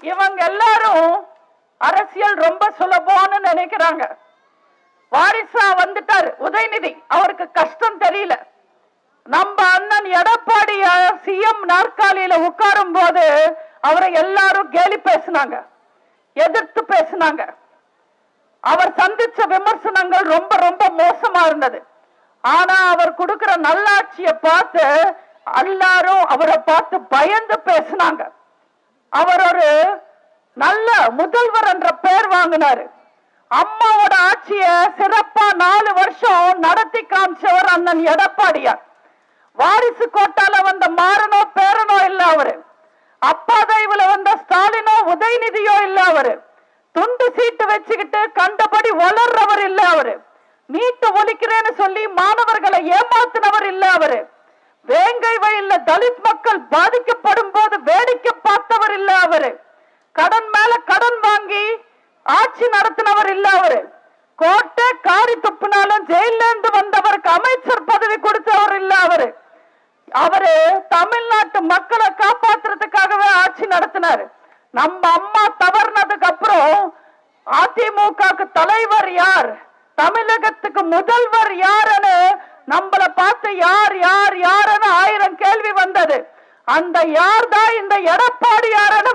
இவங்க எல்லாரும் அரசியல் ரொம்ப சுலபம்னு நினைக்கிறாங்க. வாரிசா வந்துட்டாரு உதயநிதி, அவருக்கு கஷ்டம் தெரியல. நம்ம அண்ணன் எடப்பாடி சிஎம் நாற்காலியில உட்காரும் போது அவரை எல்லாரும் கேலி பேசினாங்க, எதிர்த்து பேசினாங்க. அவர் சந்திச்ச விமர்சனங்கள் ரொம்ப ரொம்ப மோசமா இருந்தது. ஆனா அவர் கொடுக்கிற நல்லாட்சியை பார்த்து எல்லாரும் அவரை பார்த்து பயந்து பேசினாங்க. அவர் ஒரு நல்ல முதல்வர் என்ற பெயர் வாங்கினாரு. அம்மாவோட ஆட்சிய சிறப்பா 4 வருஷம் நடத்தி காமிச்சவர் அண்ணன் எடப்பாடியார். வாரிசு கோட்டால வந்த மாறனோ பேரனோ இல்ல அவரு. அப்பா தயவுல வந்த ஸ்டாலினோ உதயநிதியோ இல்ல அவரு. துண்டு சீட்டு வச்சுக்கிட்டு கண்டபடி வளர்றவர் இல்ல அவரு. நீட்டு ஒழிக்கிறேன்னு சொல்லி மாணவர்களை ஏமாத்தினவர் இல்ல அவரு. வேங்கை வயல்ல தலித் மக்கள் பாதிக்கப்படும் போது வேடிக்கை பார்த்தவர் இல்ல அவரு. கடன் மேல கடன் வாங்கி ஆட்சி நடத்தினவர் இல்ல அவரு. கோட்டை காரி துப்புனாலும் ஜெயில இருந்து வந்தவருக்கு அமைச்சர் பதவி கொடுத்தவர் இல்ல அவரு. அவரு தமிழ்நாட்டு மக்களை காப்பாற்றுறதுக்காகவே ஆட்சி நடத்தினாரு. நம்ம அம்மா தவறுனதுக்கு அப்புறம் அதிமுக தலைவர் யார், தமிழகத்துக்கு முதல்வர் யாருன்னு நம்மளை பார்த்து யார் யார் யாருன்னு 1000 கேள்வி வந்தது. அந்த யார் தான் இந்த எடப்பாடி யாருன்னு